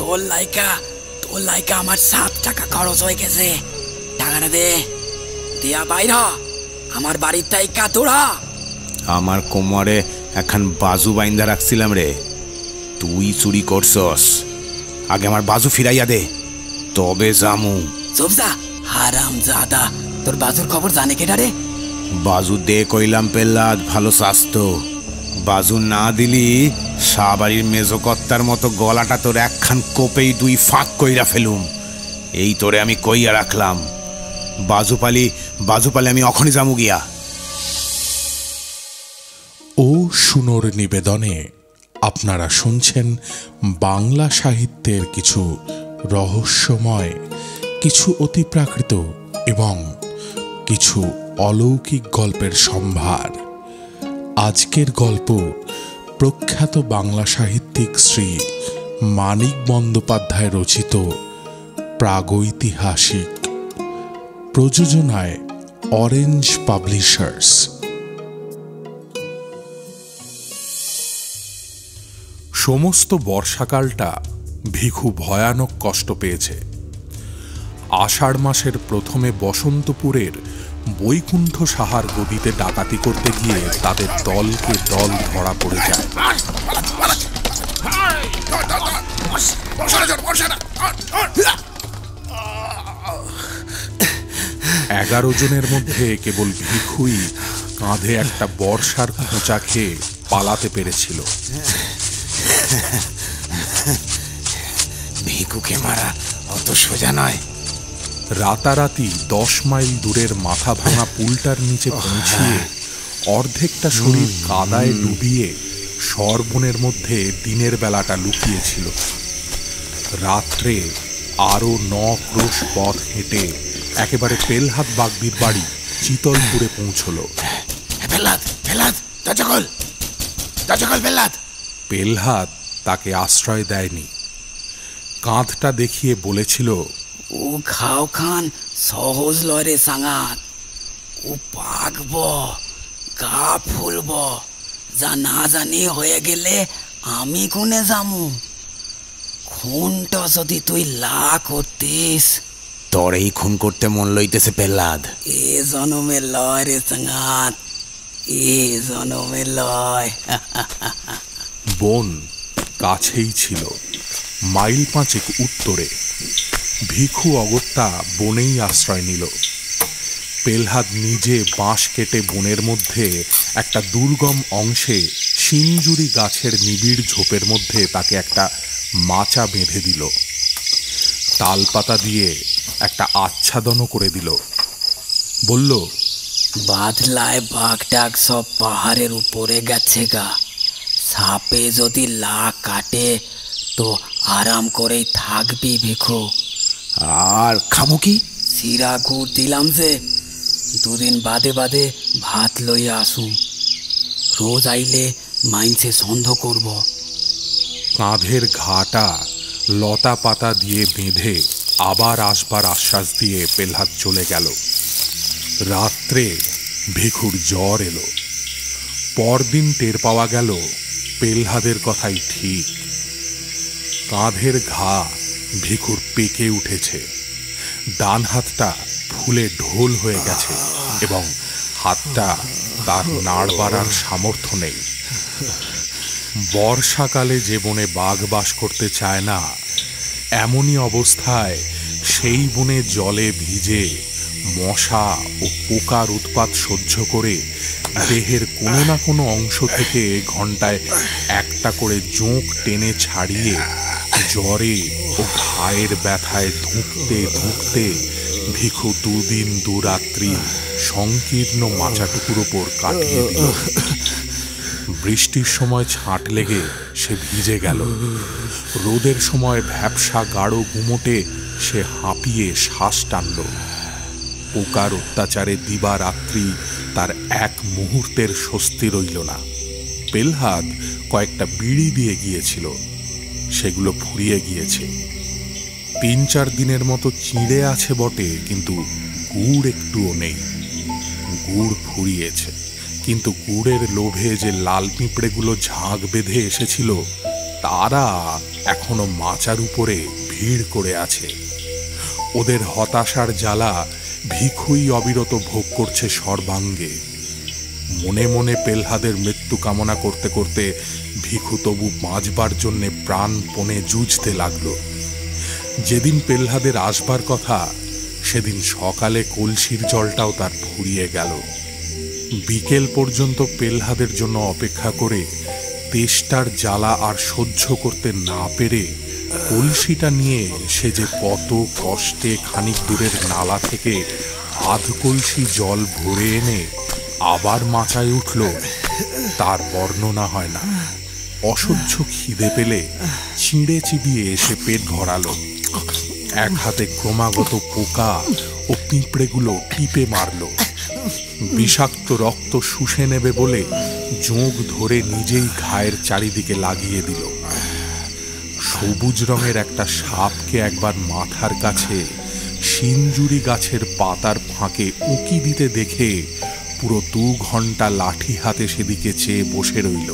তোর লাইকা আমার 7 টাকা খরচ হয়ে গেছে। টাকাটা দে, দিয়া বাইরা আমার বাড়ির তাইকা তোরা। আমার কোমরে এখন বাজু বাইন্দা রাখছিলাম রে, তুই চুরি করছস। আগে আমার বাজু ফিরাইয়া দে, তবে জামু। চুপসা হারাম জাদা, তোর বাজুর খবর জানে কেডা রে? বাজু দে কইলাম পেল্লাদ, ভালো স্বাস্থ্য। বাজু না দিলি শাহবাড়ির মেজকর্তার মতো গলাটা তোর একখান কোপেই 2 ফাঁক কইরা ফেলুম, এই তোরে আমি কইয়া রাখলাম। বাজুপালি আমি অখনই জামু গিয়া। ও শুনোর নিবেদনে আপনারা শুনছেন বাংলা সাহিত্যের কিছু রহস্যময়, কিছু অতিপ্রাকৃত এবং কিছু অলৌকিক গল্পের সম্ভার। আজকের গল্প প্রখ্যাত বাংলা সাহিত্যিক শ্রী মানিক বন্দ্যোপাধ্যায় রচিত প্রাগৈতিহাসিক, প্রযোজনায় অরেঞ্জ পাবলিশার্স। সমস্ত বর্ষাকালটা ভিখু ভয়ানক কষ্ট পেয়েছে। আষাঢ় মাসের প্রথমে বসন্তপুরের বৈকুণ্ঠ সাহার গদিতে ডাকাতি করতে গিয়ে তাদের দলকে দল ধরা পড়ে যায়। 11 জনের মধ্যে কেবল ভিখুই কাঁধে একটা বর্ষার খোঁচা খেয়ে পালাতে পেরেছিল। ভিখুকে মারা অত সোজা নয়। রাতারাতি 10 মাইল দূরের মাথা ভাঙা পুলটার নিচে পৌঁছিয়ে অর্ধেকটা শরীর কাদায় ডুবিয়ে সরবনের মধ্যে দিনের বেলাটা লুকিয়েছিল। রাত্রে আরো 9 ক্রোশ পথ হেঁটে একেবারে পেলহাত বাগদির বাড়ি চিতলপুরে পৌঁছল। পেলহাত তাকে আশ্রয় দেয়নি। কাঁধটা দেখিয়ে বলেছিল, ও খাও খান সহজ লয় রে সাঙাত, ও পাকব, গা ফুলব, যা না জানি হয়ে গেলে আমি কোনে যামু। খুনটা যদি তুই লা করতিস। তোর এই খুন করতে মন লইতেছে পেল্লাদ। এ জনমে লয় রে সাঙাত, এ জনমে লয়। বন কাছেই ছিল, মাইল 5 উত্তরে। ভিখু অগত্যা বনেই আশ্রয় নিল। পেলহাদ নিজে বাঁশ কেটে বনের মধ্যে একটা দুর্গম অংশে সিঞ্জুরি গাছের নিবিড় ঝোপের মধ্যে তাকে একটা মাচা বেঁধে দিল। তালপাতা দিয়ে একটা আচ্ছাদনও করে দিল। বলল, বাদলায় বাঘ ডাক সব পাহাড়ের উপরে গেছে গা। সাপে যদি লা কাটে তো আরাম করেই থাকবি ভিখু। আর খামু কি? সিরা গুড় দিলাম যে, 2 দিন বাদে বাদে ভাত লইয়া আসুম। রোজ আইলে মাইনসে সন্দেহ করব। কাঁধের ঘাটা লতা পাতা দিয়ে বেঁধে আবার আসবার আশ্বাস দিয়ে পেলহাদ চলে গেল। রাত্রে ভিখুর জ্বর এলো। পরদিন টের পাওয়া গেল পেলহাদের কথাই ঠিক। কাঁধের ঘা ভিখুর পেকে উঠেছে, ডান হাতটা ফুলে ঢোল হয়ে গেছে এবং হাতটা তার নাড়বার আর সামর্থ্য নেই। বর্ষাকালে যে বনে বাঘ বাস করতে চায় না, এমনই অবস্থায় সেই বনে জলে ভিজে মশা ও পোকার উৎপাত সহ্য করে দেহের কোনো না কোনো অংশ থেকে ঘন্টায় একটা করে জোঁক টেনে ছাড়িয়ে জ্বরে ও ঘায়ের ব্যথায় ধুঁকতে ধুঁকতে ভিখু 2 দিন 2 রাত্রি সংকীর্ণ মাচাটুকুর ওপর কাটিয়ে দিল। বৃষ্টির সময় ছাঁট লেগে সে ভিজে গেল। রোদের সময় ভ্যাপসা গাঢ় গুমোটে সে হাঁপিয়ে শ্বাস টানল। পোকার অত্যাচারে দিবারাত্রি তার এক মুহূর্তের স্বস্তি রইল না। পেলহাদ কয়েকটা বিড়ি দিয়ে গিয়েছিল, সেগুলো ফুরিয়ে গিয়েছে। 3-4 দিনের মতো চিঁড়ে আছে বটে, কিন্তু গুড় একটুও নেই। গুড় ফুরিয়েছে, কিন্তু গুড়ের লোভে যে লাল পিঁপড়েগুলো ঝাঁক বেঁধে এসেছিল তারা এখনো মাচার উপরে ভিড় করে আছে। ওদের হতাশার জ্বালা ভিখুই অবিরত ভোগ করছে সর্বাঙ্গে। মনে মনে পেলহাদের মৃত্যু কামনা করতে করতে ভিখু তবু বাঁচবার জন্যে প্রাণপণে যুঝতে লাগলো। যেদিন পেলহাদের আসবার কথা সেদিন সকালে কলসির জলটাও তার ফুরিয়ে গেল। বিকেল পর্যন্ত পেলহাদের জন্য অপেক্ষা করে তেষ্টার জ্বালা আর সহ্য করতে না পেরে কলসিটা নিয়ে সে যে কত কষ্টে খানিক দূরের নালা থেকে আধ কলসি জল ভরে এনে আবার মাচায় উঠল, তার বর্ণনা হয় না। অসহ্য খিদে পেলে চিঁড়ে চিবিয়ে এসে পেট ভরালো। এক হাতে ক্রমাগত পোকা ও পিঁপড়েগুলো টিপে মারল। বিষাক্ত রক্ত শুষে নেবে বলে জোঁক ধরে নিজেই ঘায়ের চারিদিকে লাগিয়ে দিল। সবুজ রঙের একটা সাপকে একবার মাথার কাছে সিঞ্জুরি গাছের পাতার ফাঁকে উঁকি দিতে দেখে পুরো 2 ঘন্টা লাঠি হাতে সেদিকে চেয়ে বসে রইল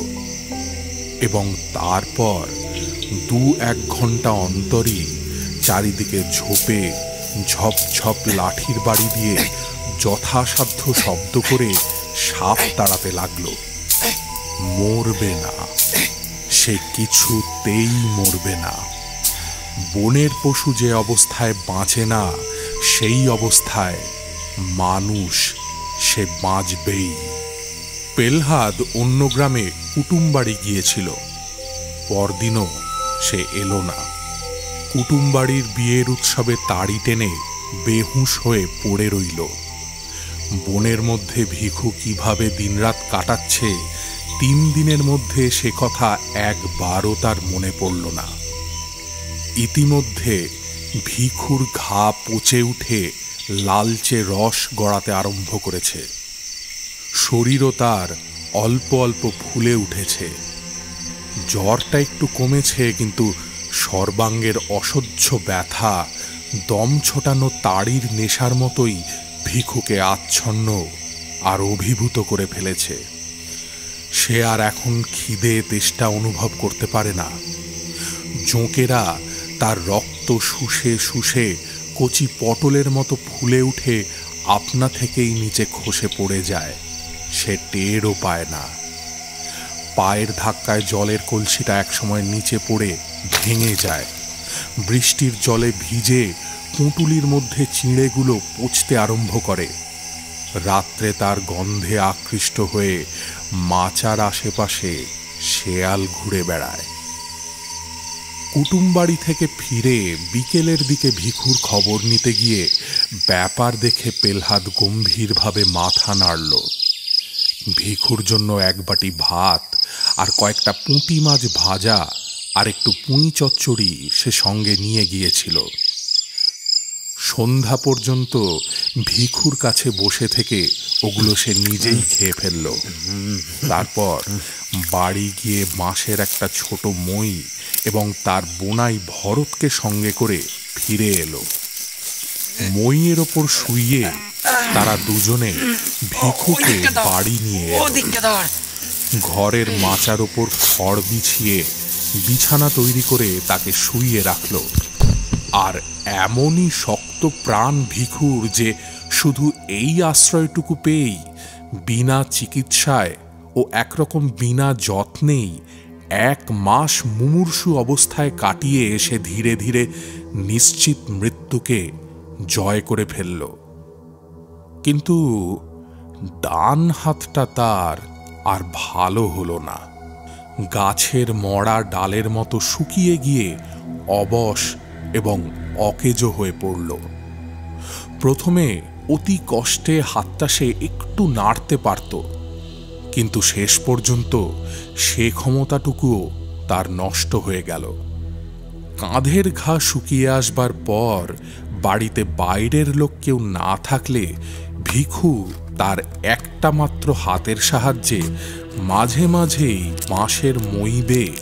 এবং তারপর 2-1 ঘন্টা অন্তরই চারিদিকে ঝোপে ঝপ ঝপ লাঠির বাড়ি দিয়ে যথাসাধ্য শব্দ করে সাপ তাড়াতে লাগলো। মরবে না, সে কিছুতেই মরবে না। বনের পশু যে অবস্থায় বাঁচে না, সেই অবস্থায় মানুষ সে বাঁচবেই। পেলহাদ অন্য গ্রামে কুটুম বাড়ি গিয়েছিল। পরদিনও সে এলো না। কুটুম বাড়ির বিয়ের উৎসবে তাড়ি টেনে বেহুঁশ হয়ে পড়ে রইল। বনের মধ্যে ভিখু কিভাবে দিনরাত কাটাচ্ছে 3 দিনের মধ্যে সে কথা একবারও তার মনে পড়ল না। ইতিমধ্যে ভিখুর ঘা পচে উঠে লালচে রস গড়াতে আরম্ভ করেছে। শরীরও তার অল্প অল্প ফুলে উঠেছে। জ্বরটা একটু কমেছে, কিন্তু সর্বাঙ্গের অসহ্য ব্যথা দম ছোটানো তাড়ির নেশার মতোই ভিখুকে আচ্ছন্ন আর অভিভূত করে ফেলেছে। সে আর এখন খিদে তেষ্টা অনুভব করতে পারে না। জোঁকেরা তার রক্ত শুষে শুষে কচি পটলের মতো ফুলে উঠে আপনা থেকেই নিচে খসে পড়ে যায়, সে টেরও পায় না। পায়ের ধাক্কায় জলের কলসিটা একসময় নিচে পড়ে ভেঙে যায়। বৃষ্টির জলে ভিজে পুঁটুলির মধ্যে চিঁড়েগুলো পচতে আরম্ভ করে। রাত্রে তার গন্ধে আকৃষ্ট হয়ে মাচার আশেপাশে শেয়াল ঘুরে বেড়ায়। কুটুম বাড়ি থেকে ফিরে বিকেলের দিকে ভিখুর খবর নিতে গিয়ে ব্যাপার দেখে পেলহাদ গম্ভীরভাবে মাথা নাড়ল। ভিখুর জন্য 1 বাটি ভাত আর কয়েকটা পুঁটি মাছ ভাজা আর একটু পুঁই চচ্চড়ি সে সঙ্গে নিয়ে গিয়েছিল। সন্ধ্যা পর্যন্ত ভিখুর কাছে বসে থেকে ওগুলো সে নিজেই খেয়ে ফেলল। তারপর বাড়ি গিয়ে বাঁশের একটা ছোট মই এবং তার বোনাই ভরতকে সঙ্গে করে ফিরে এলো। মইয়ের ওপর শুইয়ে তারা দুজনে ভিখুকে বাড়ি নিয়ে এলো। ঘরের মাচার ওপর খড় বিছিয়ে বিছানা তৈরি করে তাকে শুইয়ে রাখল। আর এমনই শক্ত প্রাণ ভিখুর যে শুধু এই আশ্রয়টুকু পেয়েই বিনা চিকিৎসায় ও একরকম বিনা যত্নেই 1 মাস মুমূর্ষু অবস্থায় কাটিয়ে এসে ধীরে ধীরে নিশ্চিত মৃত্যুকে জয় করে ফেলল। কিন্তু ডান হাতটা তার আর ভালো হলো না। গাছের মরা ডালের মতো শুকিয়ে গিয়ে অবশ এবং অকেজো হয়ে পড়ল। প্রথমে অতি কষ্টে হাতটা সে একটু নাড়তে পারত, কিন্তু শেষ পর্যন্ত সে ক্ষমতাটুকুও তার নষ্ট হয়ে গেল। কাঁধের ঘা শুকিয়ে আসবার পর বাড়িতে বাইরের লোক কেউ না থাকলে ভিখু তার একটা মাত্র হাতের সাহায্যে মাঝে মাঝেই বাঁশের মই বেয়ে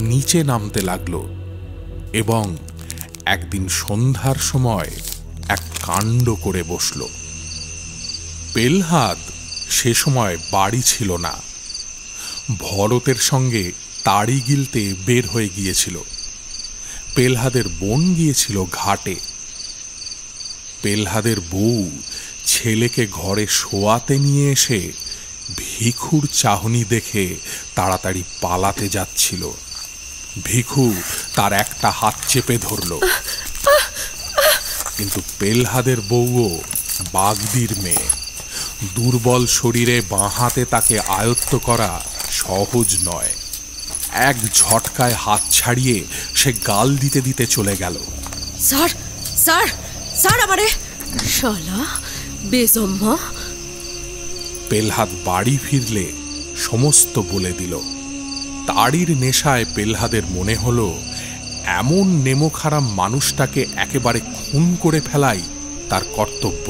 নিচে নামতে লাগল এবং একদিন সন্ধ্যার সময় এক কাণ্ড করে বসল। পেলহাদ সে সময় বাড়ি ছিল না। ভরতের সঙ্গে তাড়ি গিলতে বের হয়ে গিয়েছিল। পেলহাদের বোন গিয়েছিল ঘাটে। পেলহাদের বউ ছেলেকে ঘরে শোয়াতে নিয়ে এসে ভিখুর চাহনি দেখে তাড়াতাড়ি পালাতে যাচ্ছিল। ভিখু তার একটা হাত চেপে ধরল, কিন্তু পেলহাদের বউও বাগদির মেয়ে। দুর্বল শরীরে বাঁ হাতে তাকে আয়ত্ত করা সহজ নয়। এক ঝটকায় হাত ছাড়িয়ে সে গাল দিতে দিতে চলে গেল। স্যার স্যার স্যার আমারে শালা বেজম্মা। পেলহাদ বাড়ি ফিরলে সমস্ত বলে দিল। তাড়ির নেশায় পেলহাদের মনে হলো এমন নেমোখারাম মানুষটাকে একেবারে খুন করে ফেলাই তার কর্তব্য।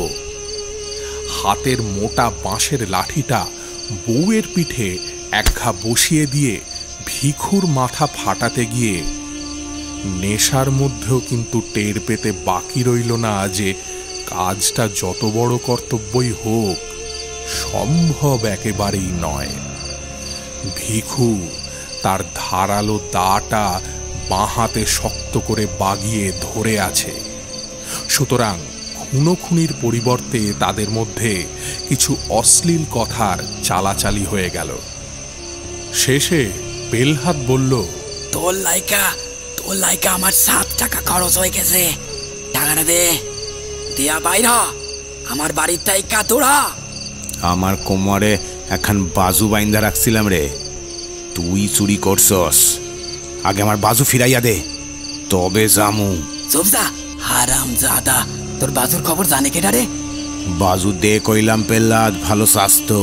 হাতের মোটা বাঁশের লাঠিটা বউয়ের পিঠে একঘা বসিয়ে দিয়ে ভিখুর মাথা ফাটাতে গিয়ে নেশার মধ্যেও কিন্তু টের পেতে বাকি রইল না যে কাজটা যত বড় কর্তব্যই হোক সম্ভব একেবারেই নয়। ভিখু তার ধারালো দাটা বাঁ হাতে শক্ত করে বাগিয়ে ধরে আছে। সুতরাং খুনোখুনির পরিবর্তে তাদের মধ্যে কিছু অশ্লীল কথার চালাচালি হয়ে গেল। শেষে পেলহাদ বলল, তোর লাইকা আমার 7 টাকা খরচ হয়ে গেছে, টাকাটা দে, দিয়া বাইর হ, আমার বাড়ির তাইকা তোরা। আমার কোমরে এখন বাজু বাইন্দা রাখছিলাম রে, তুই চুরি করছস, আগে আমার বাজু ফিরাইয়া দে, তবে জামু। চুপসা হারাম জাদা, তোর বাজুর খবর জানে কেডা রে? বাজু দে কইলাম পেল্লাদ, ভালো স্বাস্থ্য।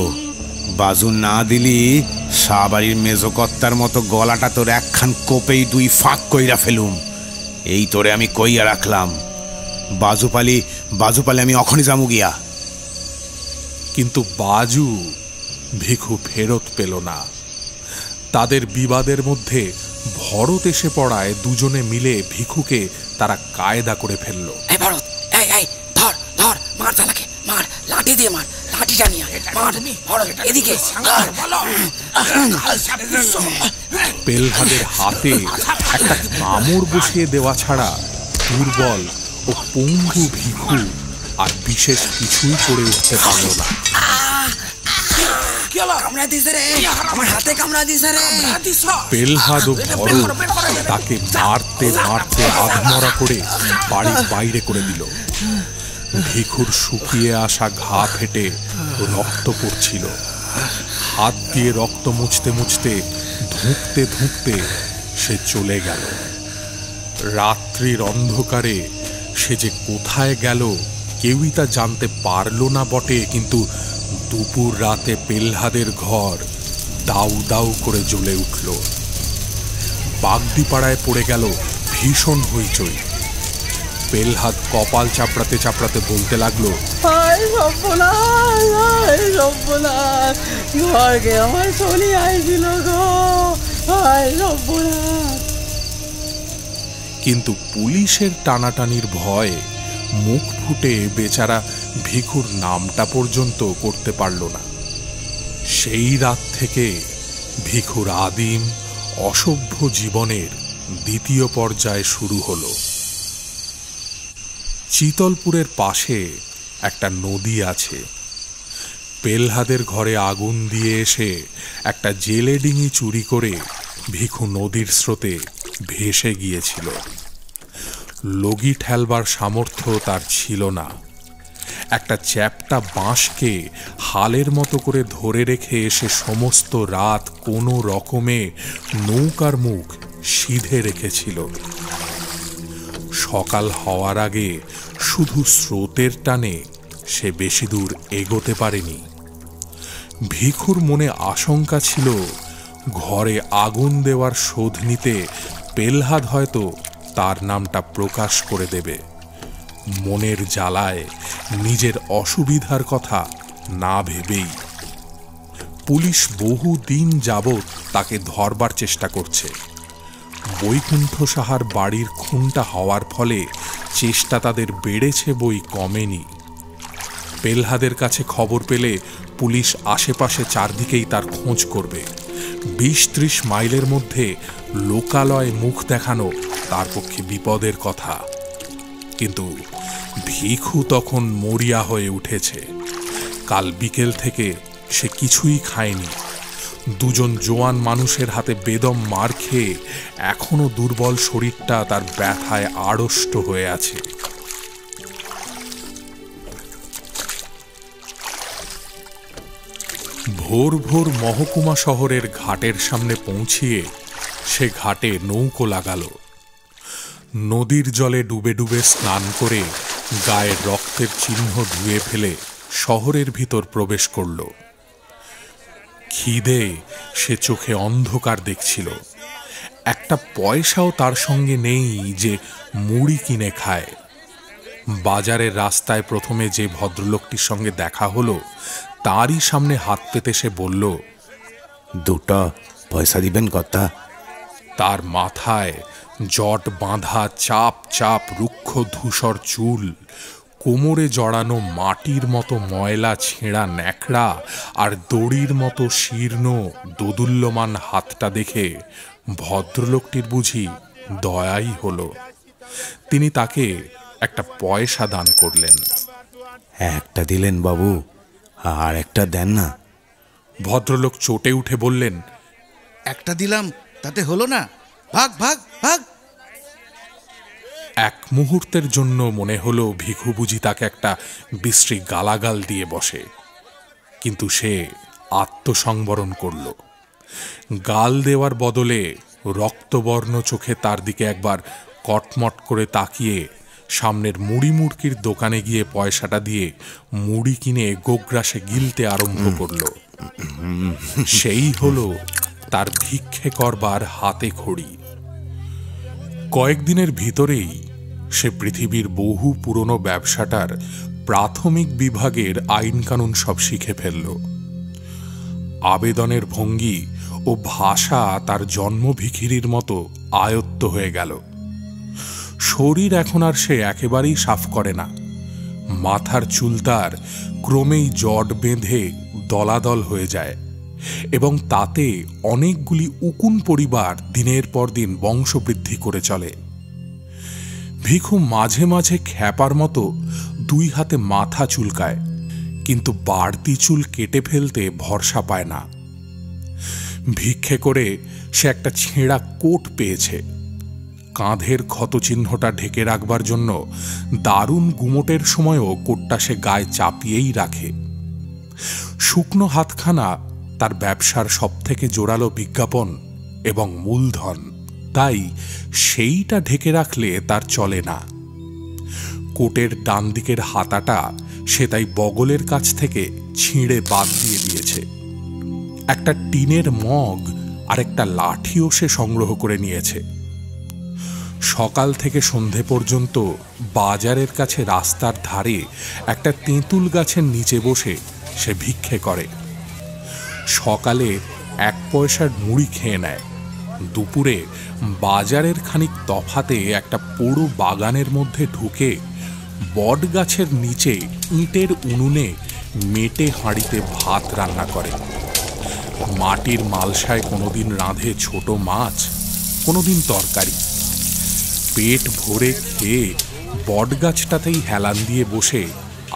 বাজু না দিলি শাহবাড়ির মেজকর্তার মতো গলাটা তোর একখান কোপেই 2 ফাঁক কইরা ফেলুম, এই তোরে আমি কইয়া রাখলাম। বাজু পালি আমি অখনই জামু গিয়া। কিন্তু বাজু ভিখু ফেরত পেল না। তাদের বিবাদের মধ্যে ভরত এসে পড়ায় দুজনে মিলে ভিখুকে তারা কায়দা করে ফেলল। এই ভরত, এই ধর ধর, মার চালাকে, মার, লাঠি দিয়ে মার, লাঠিটা নিয়ে মার ভরত, এদিকে। পেলহাদের হাতে একটা কামড় বসিয়ে দেওয়া ছাড়া দুর্বল ও পঙ্গু ভিখু আর বিশেষ কিছুই করে উঠতে পারল না। পেলহাদ ও ভরত তাকে মারতে মারতে আধমরা করে বাড়ির বাইরে করে দিল। ভিখুর শুকিয়ে আসা ঘা ফেটে রক্ত পড়ছিল। হাত দিয়ে রক্ত মুছতে মুছতে ধুঁকতে ধুঁকতে সে চলে গেল। রাত্রির অন্ধকারে সে যে কোথায় গেল কেউই তা জানতে পারল না বটে, কিন্তু দুপুর রাতে পেলহাদের ঘর দাউ দাউ করে জ্বলে উঠল। বাগদিপাড়ায় পড়ে গেল ভীষণ হইচই। পেলহাদ কপাল চাপড়াতে চাপড়াতে বলতে লাগলো, কিন্তু পুলিশের টানাটানির ভয়ে মুখ ফুটে বেচারা ভিখুর নামটা পর্যন্ত করতে পারল না। সেই রাত থেকে ভিখুর আদিম অসভ্য জীবনের দ্বিতীয় পর্যায় শুরু হলো। চিতলপুরের পাশে একটা নদী আছে। পেলহাদের ঘরে আগুন দিয়ে এসে একটা জেলে ডিঙি চুরি করে ভিখু নদীর স্রোতে ভেসে গিয়েছিল। লগি ঠেলবার সামর্থ্য তার ছিল না। একটা চ্যাপ্টা বাঁশকে হালের মতো করে ধরে রেখে এসে সমস্ত রাত কোনো রকমে নৌকার মুখ সিধে রেখেছিল। সকাল হওয়ার আগে শুধু স্রোতের টানে সে বেশি দূর এগোতে পারেনি। ভিখুর মনে আশঙ্কা ছিল ঘরে আগুন দেওয়ার শোধ নিতে পেলহাদ হয়তো তার নামটা প্রকাশ করে দেবে। মনের জ্বালায় নিজের অসুবিধার কথা না ভেবেই পুলিশ বহু দিন যাবৎ তাকে ধরবার চেষ্টা করছে। বৈকুণ্ঠ সাহার বাড়ির খুনটা হওয়ার ফলে চেষ্টা তাদের বেড়েছে বই কমেনি। পেলহাদের কাছে খবর পেলে পুলিশ আশেপাশে চারদিকেই তার খোঁজ করবে। 20-30 মাইলের মধ্যে লোকালয় মুখ দেখানো তার পক্ষে বিপদের কথা। কিন্তু ভিখু তখন মরিয়া হয়ে উঠেছে। কাল বিকেল থেকে সে কিছুই খায়নি। দুজন জোয়ান মানুষের হাতে বেদম মার খেয়ে এখনো দুর্বল শরীরটা তার ব্যথায় আড়ষ্ট হয়ে আছে। ভোর ভোর মহকুমা শহরের ঘাটের সামনে পৌঁছিয়ে সে ঘাটে নৌকো লাগালো। নদীর জলে ডুবে ডুবে স্নান করে গায়ের রক্তের চিহ্ন ধুয়ে ফেলে শহরের ভিতর প্রবেশ করল। খিদে সে চোখে অন্ধকার দেখছিল। একটা পয়সাও তার সঙ্গে নেই যে মুড়ি কিনে খায়। বাজারের রাস্তায় প্রথমে যে ভদ্রলোকটির সঙ্গে দেখা হলো তারই সামনে হাত পেতে সে বলল, 2টা পয়সা দিবেন কর্তা? তার মাথায় জট বাঁধা চাপ চাপ রুক্ষ ধূসর চুল, কোমরে জড়ানো মাটির মতো ময়লা ছেঁড়া ন্যাকড়া আর দড়ির মতো শীর্ণ দোদুল্যমান হাতটা দেখে ভদ্রলোকটির বুঝি দয়াই হলো। তিনি তাকে একটা পয়সা দান করলেন। একটা দিলেন বাবু, আর একটা দেন না। ভদ্রলোক চটে উঠে বললেন, একটা দিলাম তাতে হলো না, ভাগ ভাগ ভাগ। এক মুহূর্তের জন্য মনে হলো ভিখু বুঝি তাকে একটা বিশ্রী গালাগাল দিয়ে বসে, কিন্তু সে আত্মসংবরণ করল। গাল দেওয়ার বদলে রক্তবর্ণ চোখে তার দিকে একবার কটমট করে তাকিয়ে সামনের মুড়ি মুড়কির দোকানে গিয়ে পয়সাটা দিয়ে মুড়ি কিনে গোগ্রাসে গিলতে আরম্ভ করল। সেই হলো তার ভিক্ষে করবার হাতে খড়ি। কয়েকদিনের ভিতরেই সে পৃথিবীর বহু পুরনো ব্যবসাটার প্রাথমিক বিভাগের আইন কানুন সব শিখে ফেলল। আবেদনের ভঙ্গি ও ভাষা তার জন্ম ভিখিরির মতো আয়ত্ত হয়ে গেল। শরীর এখন আর সে একেবারেই সাফ করে না। মাথার চুল তার ক্রমেই জট বেঁধে দলাদল হয়ে যায় এবং তাতে অনেকগুলি উকুন পরিবার দিনের পর দিন বংশবৃদ্ধি করে চলে। ভিখু মাঝে মাঝে খ্যাপার মতো 2 হাতে মাথা চুলকায়, কিন্তু বাড়তি চুল কেটে ফেলতে ভরসা পায় না। ভিক্ষে করে সে একটা ছেঁড়া কোট পেয়েছে। কাঁধের ক্ষতচিহ্নটা ঢেকে রাখবার জন্য দারুণ গুমোটের সময়ও কোটটা সে গায়ে চাপিয়েই রাখে। শুকনো হাতখানা তার ব্যবসার সবথেকে জোরালো বিজ্ঞাপন এবং মূলধন, তাই সেইটা ঢেকে রাখলে তার চলে না। কোটের ডান দিকের হাতাটা সে তাই বগলের কাছ থেকে ছিঁড়ে বাদ দিয়ে দিয়েছে। একটা টিনের মগ আর একটা লাঠিও সে সংগ্রহ করে নিয়েছে। সকাল থেকে সন্ধে পর্যন্ত বাজারের কাছে রাস্তার ধারে একটা তেঁতুল গাছের নিচে বসে সে ভিক্ষে করে। সকালে 1 পয়সার মুড়ি খেয়ে নেয়। দুপুরে বাজারের খানিক তফাতে একটা পোড়ো বাগানের মধ্যে ঢুকে বট গাছের নিচে ইটের উনুনে মেটে হাঁড়িতে ভাত রান্না করে। মাটির মালসায় কোনোদিন রাঁধে ছোট মাছ, কোনোদিন তরকারি। পেট ভরে খেয়ে বট গাছটাতেই হেলান দিয়ে বসে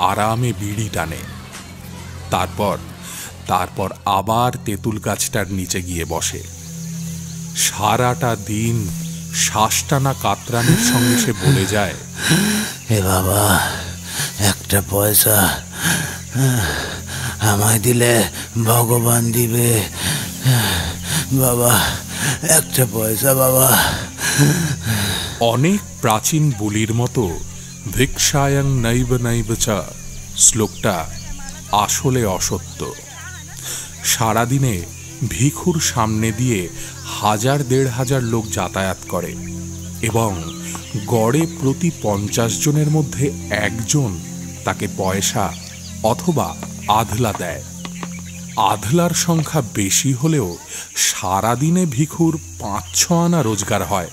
আরামে বিড়ি টানে। তারপর আবার তেঁতুল গাছটার নিচে গিয়ে বসে। সারাটা দিন শ্বাসটানা কাতরানির সঙ্গে সে বলে যায়, এ বাবা, একটা পয়সা আমায় দিলে ভগবান দিবে। বাবা, একটা পয়সা বাবা। অনেক প্রাচীন বলির মতো ভিক্ষায়ং নৈব নৈব চ শ্লোকটা আসলে অসত্য। সারাদিনে ভিখুর সামনে দিয়ে 1000-1500 লোক যাতায়াত করে এবং গড়ে প্রতি 50 জনের মধ্যে 1 জন তাকে পয়সা অথবা আধলা দেয়। আধলার সংখ্যা বেশি হলেও সারাদিনে ভিখুর 5-6 আনা রোজগার হয়,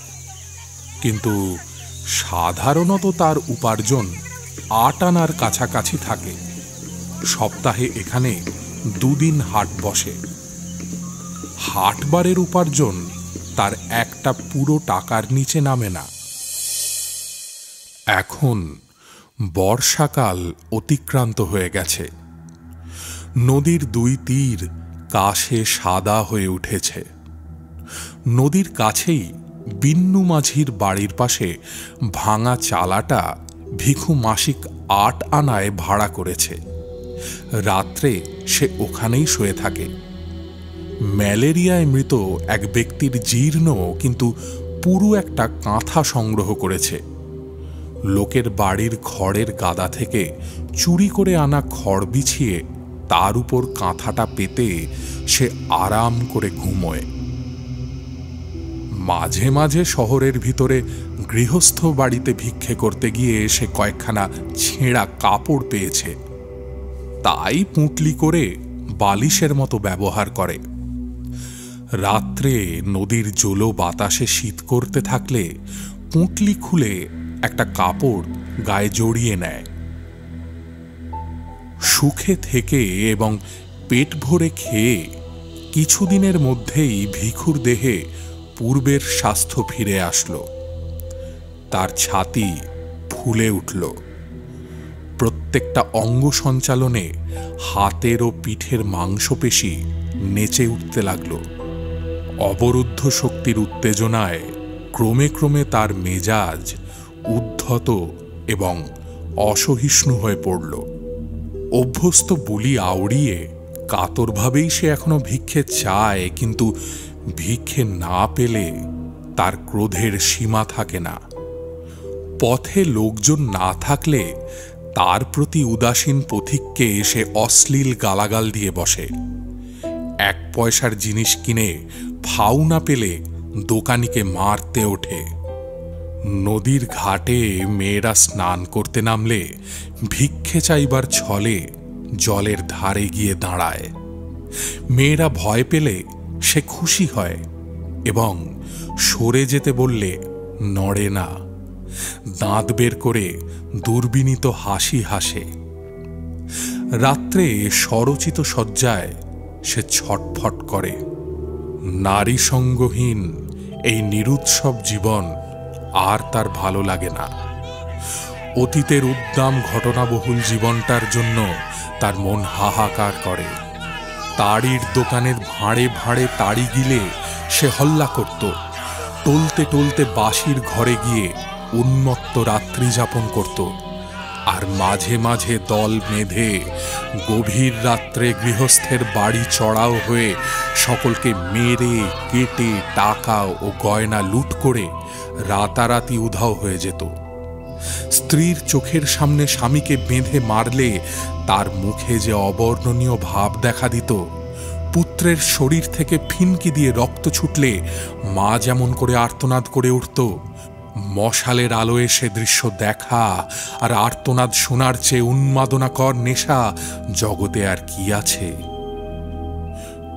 কিন্তু সাধারণত তার উপার্জন 8 আনার কাছাকাছি থাকে। সপ্তাহে এখানে 2 দিন হাট বসে। হাটবারের উপার্জন তার একটা পুরো টাকার নিচে নামে না। এখন বর্ষাকাল অতিক্রান্ত হয়ে গেছে। নদীর দুই তীর কাশে সাদা হয়ে উঠেছে। নদীর কাছেই বিন্নু মাঝির বাড়ির পাশে ভাঙা চালাটা ভিখু মাসিক 8 আনায় ভাড়া করেছে। রাত্রে সে ওখানেই শুয়ে থাকে। ম্যালেরিয়ায় মৃত এক ব্যক্তির জীর্ণ কিন্তু পুরো একটা কাঁথা সংগ্রহ করেছে। লোকের বাড়ির খড়ের গাদা থেকে চুরি করে আনা খড় বিছিয়ে তার উপর কাঁথাটা পেতে সে আরাম করে ঘুমোয়। মাঝে মাঝে শহরের ভিতরে গৃহস্থ বাড়িতে ভিক্ষে করতে গিয়ে সে কয়েকখানা ছেঁড়া কাপড় পেয়েছে, তাই পুঁটলি করে বালিশের মতো ব্যবহার করে। রাত্রে নদীর জলো বাতাসে শীত করতে থাকলে পুঁটলি খুলে একটা কাপড় গায়ে জড়িয়ে নেয়। সুখে থেকে এবং পেট ভরে খেয়ে কিছুদিনের মধ্যেই ভিখুর দেহে পূর্বের স্বাস্থ্য ফিরে আসলো। তার ছাতি ফুলে উঠল। প্রত্যেকটা অঙ্গ সঞ্চালনে হাতের ও পিঠের মাংসপেশি নেচে উঠতে লাগল। অবরুদ্ধ শক্তির উত্তেজনায় ক্রমে ক্রমে তার মেজাজ উদ্ধত এবং অসহিষ্ণু হয়ে পড়ল। অভ্যস্ত বুলি আউড়িয়ে কাতরভাবেই সে এখনো ভিক্ষে চায়, কিন্তু ভিক্ষে না পেলে তার ক্রোধের সীমা থাকে না। পথে লোকজন না থাকলে তার প্রতি উদাসীন পথিককে সে অশ্লীল গালাগাল দিয়ে বসে। 1 পয়সার জিনিস কিনে ফাউ না পেলে দোকানিকে মারতে ওঠে। নদীর ঘাটে মেয়েরা স্নান করতে নামলে ভিক্ষে চাইবার ছলে জলের ধারে গিয়ে দাঁড়ায়। মেয়েরা ভয় পেলে সে খুশি হয় এবং সরে যেতে বললে নড়ে না, দাঁত বের করে দুর্বিনীত হাসি হাসে। রাত্রে স্বরচিত শয্যায় সে ছটফট করে। নারী সঙ্গহীন এই নিরুৎসব জীবন আর তার ভালো লাগে না। অতীতের উদ্দাম ঘটনাবহুল জীবনটার জন্য তার মন হাহাকার করে। তাড়ির দোকানের ভাঁড়ে ভাঁড়ে তাড়ি গিলে সে হল্লা করত। টলতে টলতে বাঁশির ঘরে গিয়ে উন্মত্ত রাত্রি যাপন করত। আর মাঝে মাঝে দল বেঁধে গভীর রাত্রে গৃহস্থের বাড়ি চড়াও হয়ে সকলকে মেরে কেটে টাকা ও গয়না লুট করে রাতারাতি উধাও হয়ে যেত। স্ত্রীর চোখের সামনে স্বামীকে বেঁধে মারলে তার মুখে যে অবর্ণনীয় ভাব দেখা দিত, পুত্রের শরীর থেকে ফিনকি দিয়ে রক্ত ছুটলে মা যেমন করে আর্তনাদ করে উঠত, মশালের আলোয় সে দৃশ্য দেখা আর আর্তনাদ শোনার চেয়ে উন্মাদনাকর নেশা জগতে আর কি আছে?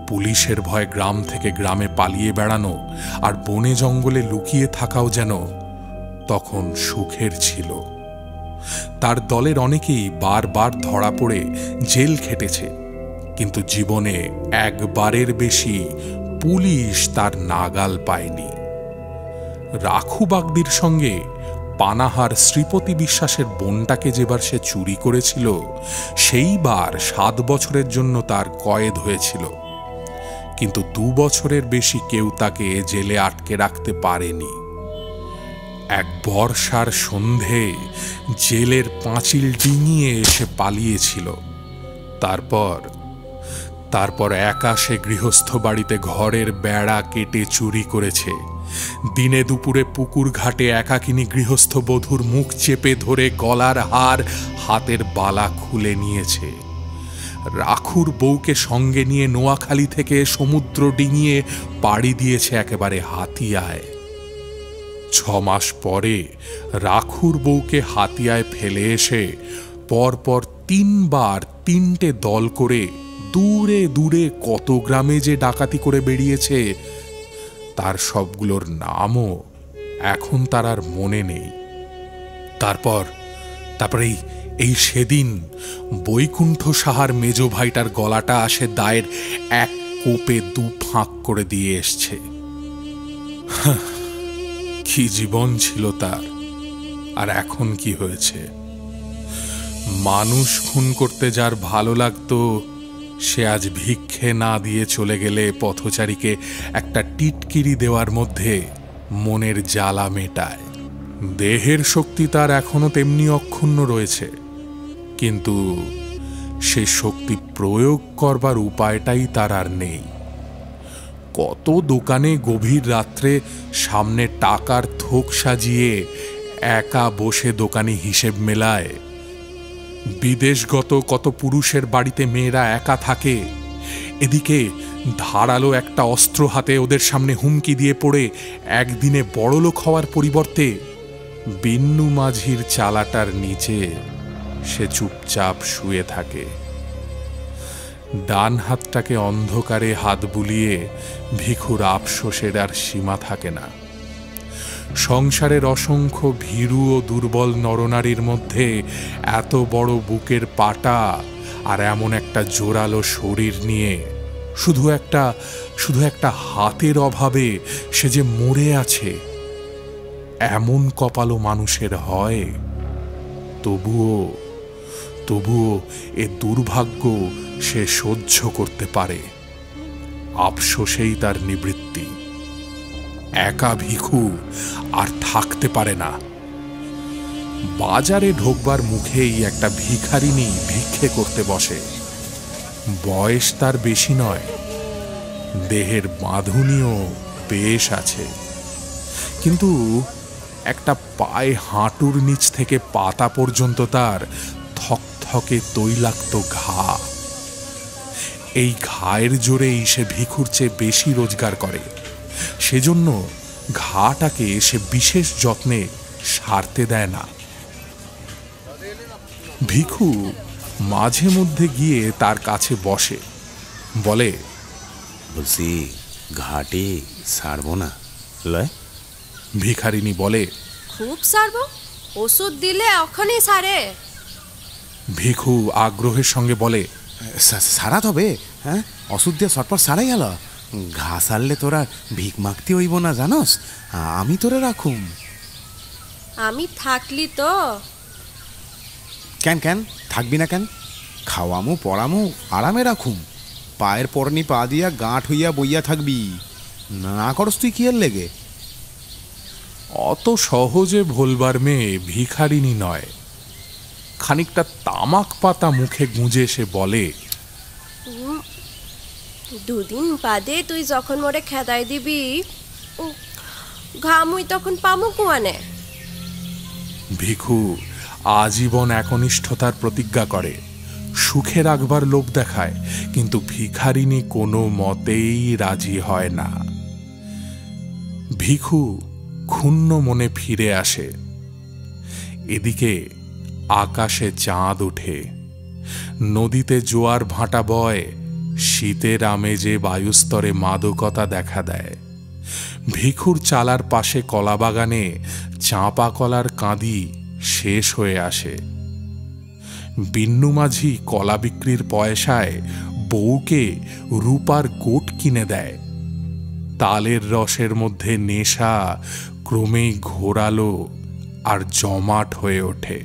পুলিশের ভয় গ্রাম থেকে গ্রামে পালিয়ে বেড়ানো আর বনে জঙ্গলে লুকিয়ে থাকাও যেন তখন সুখের ছিল। তার দলের অনেকেই বারবার ধরা পড়ে জেল খেটেছে, কিন্তু জীবনে একবারের বেশি পুলিশ তার নাগাল পায়নি। রাখু বাগদির সঙ্গে পানাহার শ্রীপতি বিশ্বাসের বোনটাকে যেবার সে চুরি করেছিল, সেইবার 7 বছরের জন্য তার কয়েদ হয়েছিল, কিন্তু 2 বছরের বেশি কেউ তাকে জেলে আটকে রাখতে পারেনি। এক বর্ষার সন্ধে জেলের পাঁচিল ডিঙিয়ে এসে পালিয়েছিল। তারপর একা সে গৃহস্থ বাড়িতে ঘরের বেড়া কেটে চুরি করেছে। দিনে দুপুরে পুকুর ঘাটে একাকিনী গৃহস্থ বধূর মুখ চেপে ধরে গলার হার হাতের বালা খুলে নিয়েছে। রাখুর বউকে সঙ্গে নিয়ে নোয়াখালী থেকে সমুদ্র ডিঙিয়ে পাড়ি দিয়েছে একেবারে হাতিয়ায়। 6 মাস পরে রাখুর বউকে হাতিয়ায় ফেলে এসে পরপর 3 বার 3টে দল করে দূরে দূরে কত গ্রামে যে ডাকাতি করে বেরিয়েছে, তার সবগুলোর নামও এখন তার আর মনে নেই। তারপর এই সেদিন বৈকুণ্ঠ সাহার মেজ ভাইটার গলাটা আসে দায়ের 1 কোপে দু ফাঁক করে দিয়ে এসছে। কি জীবন ছিল তার, আর এখন কি হয়েছে? মানুষ খুন করতে যার ভালো লাগতো, সে আজ ভিক্ষে না দিয়ে চলে গেলে পথচারীকে একটা টিটকিরি দেওয়ার মধ্যে মনের জ্বালা মেটায়। দেহের শক্তি তার এখনো তেমনি অক্ষুণ্ণ রয়েছে, কিন্তু সে শক্তি প্রয়োগ করবার উপায়টাই তার আর নেই। কত দোকানে গভীর রাত্রে সামনে টাকার থোক সাজিয়ে একা বসে দোকানি হিসেব মেলায়। বিদেশগত কত পুরুষের বাড়িতে মেয়েরা একা থাকে, এদিকে ধারালো একটা অস্ত্র হাতে ওদের সামনে হুমকি দিয়ে পড়ে একদিনে বড়লোক হওয়ার পরিবর্তে বিন্নু মাঝির চালাটার নিচে সে চুপচাপ শুয়ে থাকে। ডান হাতটাকে অন্ধকারে হাত বুলিয়ে ভিখুর আফসোসের আর সীমা থাকে না। সংসারের অসংখ্য ভীরু ও দুর্বল নরনারীর মধ্যে এত বড় বুকের পাটা আর এমন একটা জোরালো শরীর নিয়ে শুধু একটা হাতের অভাবে সে যে মরে আছে, এমন কপালও মানুষের হয়? তবুও এ দুর্ভাগ্য সে সহ্য করতে পারে। আফসোসেই তার নিবৃত্তি। একা ভিখু আর থাকতে পারে না। বাজারে ঢোকবার মুখেই একটা ভিখারিনী ভিক্ষে করতে বসে। বয়স তার বেশি নয়, দেহের বাঁধুনিও বেশ আছে, কিন্তু একটা পায়ে হাঁটুর নিচ থেকে পাতা পর্যন্ত তার থকথকে তৈলাক্ত ঘা। এই ঘায়ের জোরেই সে ভিখুর চেয়ে বেশি রোজগার করে। সেজন্য ঘাটাকে সে বিশেষ যত্নে সারতে দেয় না। ভিখু মাঝে মধ্যে গিয়ে তার কাছে বসে, বলে, বলছি ঘাটে সারবো না লয়? ভিখারিনী বলে, খুব সারবো, ওষুধ দিলে ওখানেই সারে। ভিখু আগ্রহের সঙ্গে বলে, সারা তবে? হ্যাঁ, ওষুধ দিয়ে সটপট সারাই গেল। ঘা সারলে তোরা ভিক মাগতে হইব না জানস, আমি তোরে রাখুম। আমি থাকলি তো। কেন থাকবি না কেন? খাওয়ামু পড়ামু আরামে রাখুম। পায়ের পরনি পা দিয়া গাঁট হইয়া বইয়া থাকবি না করস তুই কি এর লেগে? অত সহজে ভোলবার মেয়ে ভিখারিনী নয়। খানিকটা তামাক পাতা মুখে গুঁজে সে বলে, দুদিন বাদে তুই যখন মোরে খেদাই দিবি, ঘামুই তখন পামু কুয়ানে। ভিখু আজীবন একনিষ্ঠতার প্রতিজ্ঞা করে, সুখে রাখবার লোভ দেখায়, কিন্তু ভিখারিনী কোনো মতেই রাজি হয় না। ভিখু ক্ষুণ্ণ মনে ফিরে আসে। এদিকে আকাশে চাঁদ ওঠে, নদীতে জোয়ার ভাটা বয়, শীতের আমেজে বায়ুস্তরে মাদকতা দেখা দেয়। ভিখুর চালার পাশে কলাবাগানে চাঁপা কলার কাঁদি শেষ হয়ে আসে। বিন্নু মাঝি কলা বিক্রির পয়সায় বউকে রূপার গোট কিনে দেয়। তালের রসের মধ্যে নেশা ক্রমেই ঘোরালো আর জমাট হয়ে ওঠে।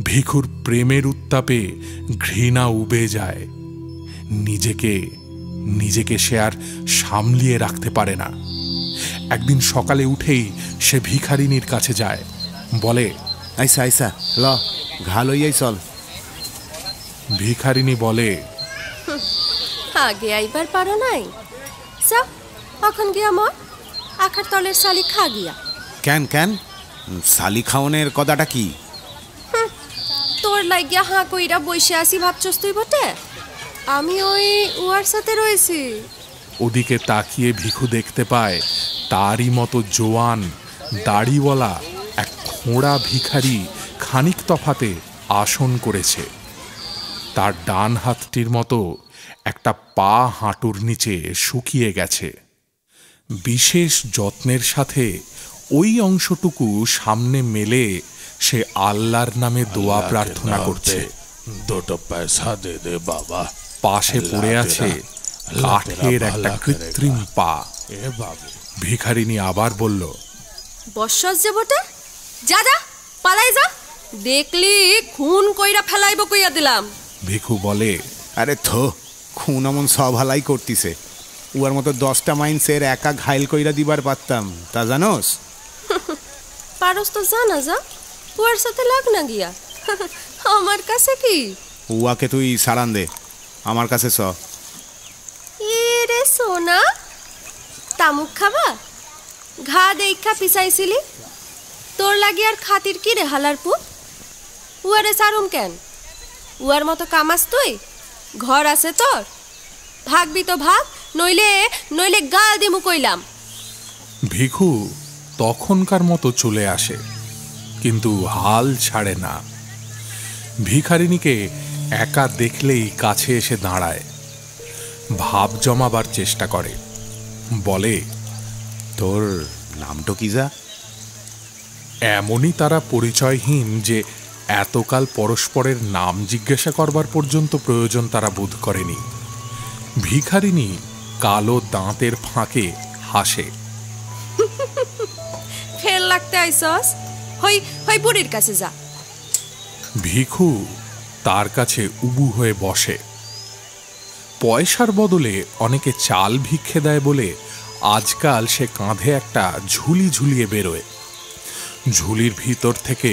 ভিখুর প্রেমের উত্তাপে ঘৃণা উবে যায়। নিজেকে সে আর সামলিয়ে রাখতে পারে না। একদিন সকালে উঠেই সে ভিখারিনীর কাছে যায়, বলে, আইসা ল ঘা লইয়াই চল। ভিখারিনী বলে, আগে আইবার পারো নাই, যা এখন গিয়া মর আখার তলের শালি খা গিয়া। কেন শালি খাওনের কথাটা কি? তোর লাগিয়া হাঁ কইরা বসে আসি ভাবছস তুই বটে? আমি ওই উয়ার সাথে রয়েছি। ওদিকে তাকিয়ে ভিখু দেখতে পায় তারই মতো জোয়ান দাড়িওয়ালা এক খোঁড়া ভিখারি খানিক তফাতে আসন করেছে। তার ডান হাতটির মতো একটা পা হাঁটুর নিচে শুকিয়ে গেছে। বিশেষ যত্নের সাথে ওই অংশটুকু সামনে মেলে সে আল্লাহর নামে দোয়া প্রার্থনা করছে। দুটো পয়সা দে দে বাবা, পাশে পড়ে আছে কাঠের একটা কৃত্রিম পা। ভিখারিনী আবার বলল, বর্ষাস যে বটে, যা যা পালাই যা, দেখলি খুন কইরা ফেলাইব কইয়া দিলাম। ভিখু বলে, আরে থো, খুন এমন সভালাই করতিছে, উয়ার মতো 10টা মাইন্সের একা ঘাইল কইরা দিবার পারতাম, তা জানোস? পারস তো জানা যা, ওর সাথে লাগ না গিয়া। আমার কাছে কি? উয়াকে তুই সারান দে, আমার কাছে চ। রে সোনা, তামুক খাবা? ঘা দেখা পিছাইছিলি, তোর লাগি আর খাতির কি রে হালার পুত? উয়ারে সারুম কেন? উয়ার মতো কামাস তুই? ঘর আছে তোর, ভাগবি তো ভাগ, নইলে নইলে গাল দিমু কইলাম। ভিখু তখনকার মতো চলে আসে, কিন্তু হাল ছাড়ে না। ভিখারিনীকে একা দেখলেই কাছে এসে দাঁড়ায়, ভাব জমাবার চেষ্টা করে, বলে, তোর নামটা কি যা? এমনই তারা পরিচয়হীন যে এতকাল পরস্পরের নাম জিজ্ঞাসা করবার পর্যন্ত প্রয়োজন তারা বোধ করেনি। ভিখারিনী কালো দাঁতের ফাঁকে হাসে। ফের লাগতে আইসস, হই হই বুড়ির কাছে যা। ভিখু তার কাছে উবু হয়ে বসে। পয়সার বদলে অনেকে চাল ভিক্ষে দেয় বলে আজকাল সে কাঁধে একটা ঝুলি ঝুলিয়ে বেরোয়। ঝুলির ভিতর থেকে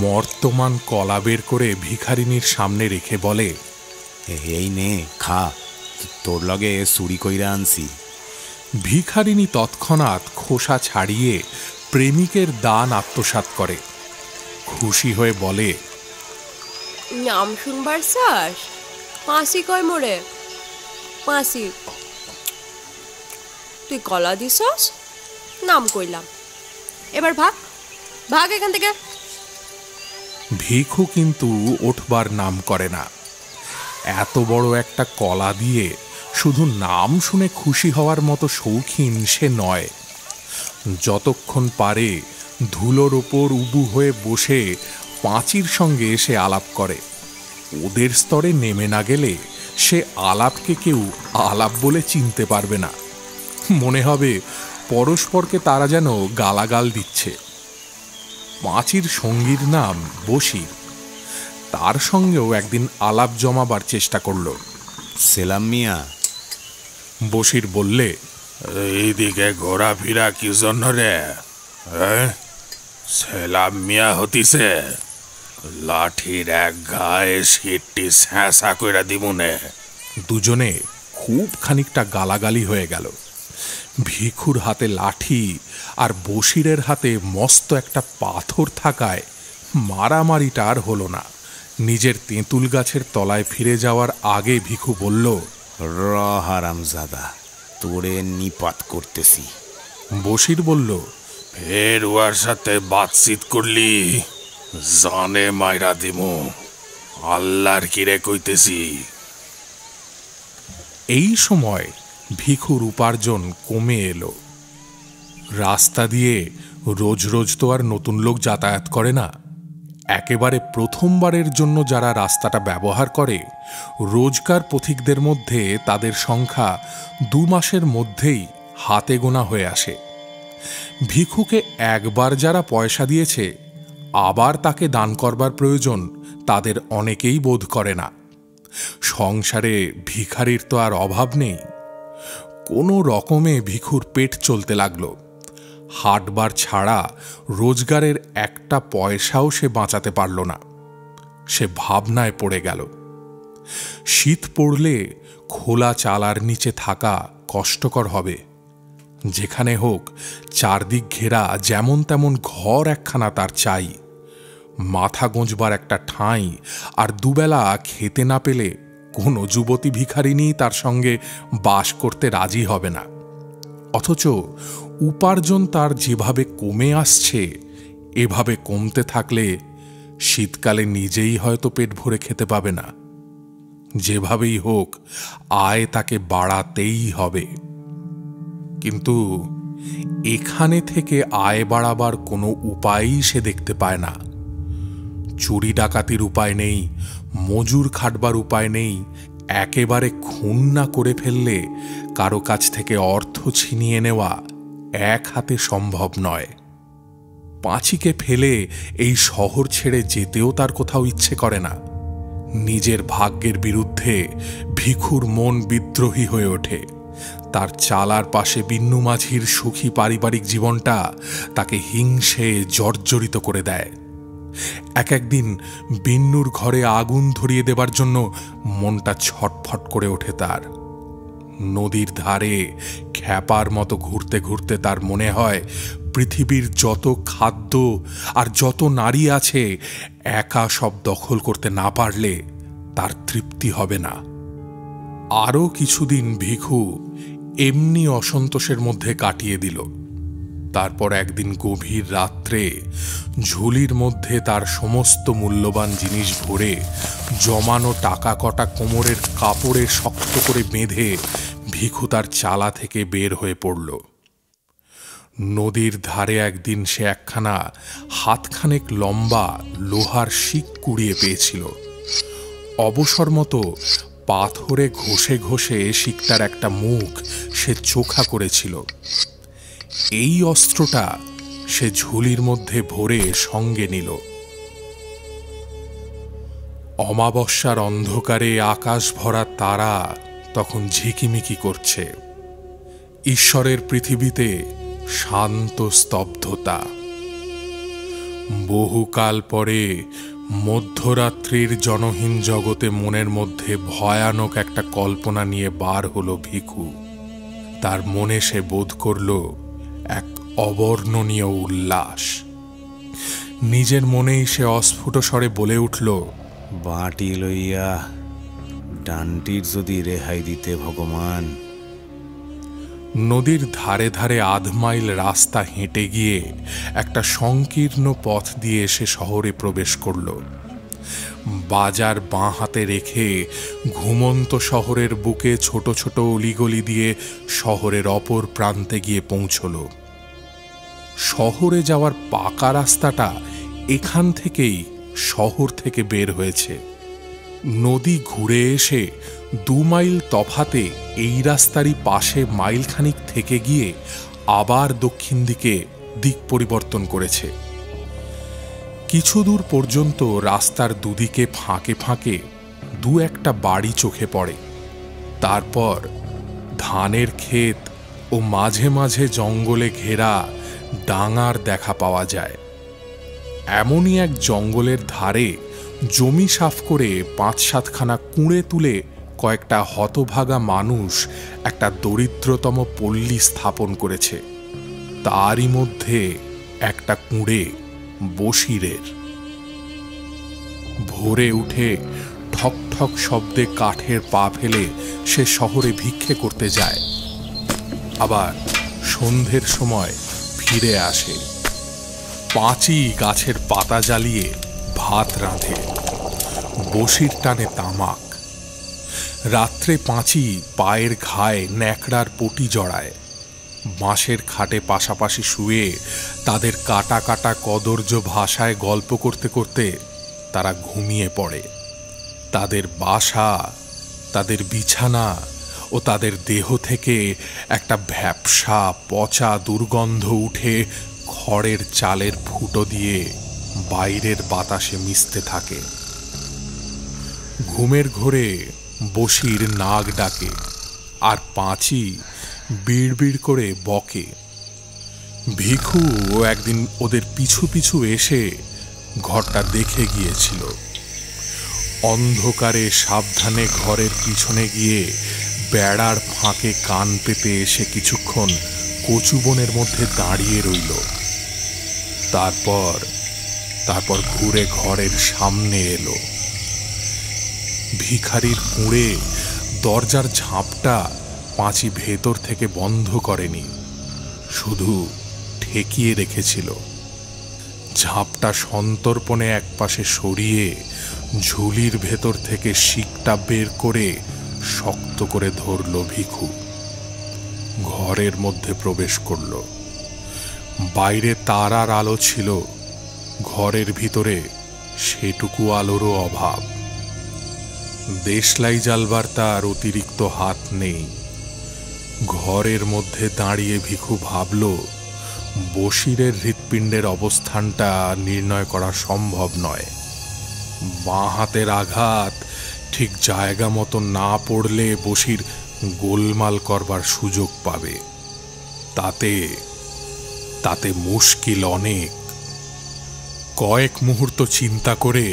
মর্তমান কলা বের করে ভিখারিনীর সামনে রেখে বলে, এই নে খা, তোর লগে চুরি কইরা আনছি। ভিখারিনী তৎক্ষণাৎ খোসা ছাড়িয়ে প্রেমিকের দান আত্মসাৎ করে, খুশি হয়ে বলে, নাম শুনবার চাস? পাঁচি কয় মোড়ে, পাঁচি। তুই কলা দিছস, নাম কইলাম, এবার ভাগ ভাগ এখান থেকে। ভিখু কিন্তু ওঠবার নাম করে না। এত বড় একটা কলা দিয়ে শুধু নাম শুনে খুশি হওয়ার মতো শৌখিন সে নয়। যতক্ষণ পারে ধুলোর ওপর উবু হয়ে বসে পাঁচির সঙ্গে সে আলাপ করে। ওদের স্তরে নেমে না গেলে সে আলাপকে কেউ আলাপ বলে চিনতে পারবে না। মনে হবে পরস্পরকে তারা যেন গালাগাল দিচ্ছে। পাঁচির সঙ্গীর নাম বশির। তার সঙ্গেও একদিন আলাপ জমাবার চেষ্টা করল। সেলাম মিয়া। বশির বললে, এইদিকে ঘোরাফেরা কি জন্য রে? সেলাম মিয়া হতিছে, লাঠির এক গায়ে সিটটি স্যাঁসা কইরা দিমুনে। দুজনে খুব খানিকটা গালাগালি হয়ে গেল। ভিখুর হাতে লাঠি আর বশিরের হাতে মস্ত একটা পাথর থাকায় মারামারিটা আর হলো না। নিজের তেঁতুল গাছের তলায় ফিরে যাওয়ার আগে ভিখু বলল, র হারামজাদা, তোরে নিপাত করতেছি। বশির বলল, ফের ওর সাথে বাতচিত করলি জানে মাইরা দিমু, আল্লাহর কিরে কইতেছি। এই সময় ভিখুর উপার্জন কমে এলো। রাস্তা দিয়ে রোজ রোজ তো আর নতুন লোক যাতায়াত করে না। একেবারে প্রথমবারের জন্য যারা রাস্তাটা ব্যবহার করে, রোজকার পথিকদের মধ্যে তাদের সংখ্যা 2 মাসের মধ্যেই হাতে গোনা হয়ে আসে। ভিখুকে একবার যারা পয়সা দিয়েছে, আবার তাকে দান করবার প্রয়োজন তাদের অনেকেই বোধ করে না। সংসারে ভিখারির তো আর অভাব নেই। কোনো রকমে ভিখুর পেট চলতে লাগলো। হাটবার ছাড়া রোজগারের একটা পয়সাও সে বাঁচাতে পারল না। সে ভাবনায় পড়ে গেল। শীত পড়লে খোলা চালার নিচে থাকা কষ্টকর হবে। যেখানে হোক চারদিক ঘেরা যেমন তেমন ঘর একখানা তার চাই। মাথা গোঁজবার একটা ঠাঁই আর দুবেলা খেতে না পেলে কোনো যুবতী ভিখারিনী তার সঙ্গে বাস করতে রাজি হবে না। অথচ উপার্জন তার যেভাবে কমে আসছে, এভাবে কমতে থাকলে শীতকালে নিজেই হয়তো পেট ভরে খেতে পাবে না। যেভাবেই হোক আয় তাকে বাড়াতেই হবে। কিন্তু এখানে থেকে আয় বাড়াবার কোনো উপায়ই সে দেখতে পায় না। চুরি ডাকাতির উপায় নেই, মজুর খাটবার উপায় নেই, একেবারে খুন না করে ফেললে কারো কাছ থেকে অর্থ ছিনিয়ে নেওয়া এক হাতে সম্ভব নয়। পাঁচিকে ফেলে এই শহর ছেড়ে যেতেও তার কোথাও ইচ্ছে করে না। নিজের ভাগ্যের বিরুদ্ধে ভিখুর মন বিদ্রোহী হয়ে ওঠে। তার চালার পাশে বিন্নু মাঝির সুখী পারিবারিক জীবনটা তাকে হিংসে জর্জরিত করে দেয়। একদিন বিন্নুর ঘরে আগুন ধরিয়ে দেবার জন্য মনটা ছটফট করে ওঠে তার। নদীর ধারে খ্যাপার মতো ঘুরতে ঘুরতে তার মনে হয় পৃথিবীর যত খাদ্য আর যত নারী আছে একা সব দখল করতে না পারলে তার তৃপ্তি হবে না। আরও কিছুদিন ভিখু এমনি অসন্তোষের মধ্যে কাটিয়ে দিল। তারপর একদিন গভীর রাত্রে ঝুলির মধ্যে তার সমস্ত মূল্যবান জিনিস ভরে জমানো টাকা কটা কোমরের কাপড়ে শক্ত করে বেঁধে ভিখু তার চালা থেকে বের হয়ে পড়ল। নদীর ধারে একদিন সে একখানা হাতখানেক লম্বা লোহার শিক কুড়িয়ে পেয়েছিল। অবসর মতো পাথরে ঘষে ঘষে শিকটার একটা মুখ সে চোখা করেছিল। এই অস্ত্রটা সে ঝুলির মধ্যে ভরে সঙ্গে নিল। অমাবস্যার অন্ধকারে আকাশ ভরা তারা তখন ঝিকিমিকি করছে। ঈশ্বরের পৃথিবীতে শান্ত স্তব্ধতা। বহুকাল পরে মধ্যরাত্রির জনহীন জগতে মনের মধ্যে ভয়ানক একটা কল্পনা নিয়ে বার হলো ভিখু। তার মনে সে বোধ করল এক অবর্ণনীয় উল্লাস। নিজের মনেই সে অস্ফুট স্বরে বলে উঠল, বাটি লইয়া ডানটির যদি রেহাই দিতে ভগবান। নদীর ধারে ধারে আধ মাইল রাস্তা হেঁটে গিয়ে একটা সংকীর্ণ পথ দিয়ে সে শহরে প্রবেশ করল। বাজার বাঁ হাতে রেখে ঘুমন্ত শহরের বুকে ছোট ছোট অলিগলি দিয়ে শহরের অপর প্রান্তে গিয়ে পৌঁছল। শহরে যাওয়ার পাকা রাস্তাটা এখান থেকেই শহর থেকে বের হয়েছে। নদী ঘুরে এসে 2 মাইল তফাতে এই রাস্তারই পাশে মাইলখানিক থেকে গিয়ে আবার দক্ষিণ দিকে দিক পরিবর্তন করেছে। কিছু দূর পর্যন্ত রাস্তার দুদিকে ফাঁকে ফাঁকে 2-1টা বাড়ি চোখে পড়ে। তারপর ধানের ক্ষেত ও মাঝে মাঝে জঙ্গলে ঘেরা ডাঙার দেখা পাওয়া যায়। এমনই এক জঙ্গলের ধারে জমি সাফ করে 5-7খানা কুঁড়ে তুলে কয়েকটা হতভাগা মানুষ একটা দরিদ্রতম পল্লী স্থাপন করেছে। তারই মধ্যে একটা কুঁড়ে বসিরের। ভোরে উঠে ঠক ঠক শব্দে কাঠের পা ফেলে সে শহরে ভিক্ষে করতে যায়, আবার সন্ধ্যের সময় ফিরে আসে। পাঁচি গাছের পাতা জ্বালিয়ে ভাত রাঁধে, বসির টানে তামাক। রাত্রে পাঁচি পায়ের ঘায়ে ন্যাকড়ার পটি জড়ায়। বাঁশের খাটে পাশাপাশি শুয়ে তাদের কাটা কাটা কদর্য ভাষায় গল্প করতে করতে তারা ঘুমিয়ে পড়ে। তাদের বাসা, তাদের বিছানা ও তাদের দেহ থেকে একটা ভ্যাপসা পচা দুর্গন্ধ উঠে খড়ের চালের ফুটো দিয়ে বাইরের বাতাসে মিশতে থাকে। ঘুমের ঘোরে বসির নাগ ডাকে আর পাঁচি বিড়বিড় করে বকে। ভিখু একদিন ওদের পিছু পিছু এসে ঘরটা দেখে গিয়েছিল। অন্ধকারে সাবধানে ঘরের পিছনে গিয়ে বেড়ার ফাঁকে কান পেতে এসে কিছুক্ষণ কচুবনের মধ্যে দাঁড়িয়ে রইল। তারপর ঘুরে ঘরের সামনে এলো। ভিখারির কুঁড়ে দরজার ঝাঁপটা পাঁচি ভেতর থেকে বন্ধ করেনি, শুধু ঠেকিয়ে রেখেছিল। ঝাঁপটা সন্তর্পণে একপাশে সরিয়ে ঝুলির ভেতর থেকে শিকটা বের করে শক্ত করে ধরল ভিখু। ঘরের মধ্যে প্রবেশ করল। বাইরে তারার আলো ছিল, ঘরের ভিতরে সেটুকু আলোরও অভাব। দেশলাই জ্বালবার তার অতিরিক্ত হাত নেই। ঘরের মধ্যে দাঁড়িয়ে ভিখু ভাবল, বশিরের হৃৎপিণ্ডের অবস্থানটা নির্ণয় করা সম্ভব নয়। বাঁ হাতের আঘাত ঠিক জায়গা মতো না পড়লে বশির গোলমাল করবার সুযোগ পাবে। তাতে তাতে মুশকিল অনেক। কয়েক মুহূর্ত চিন্তা করে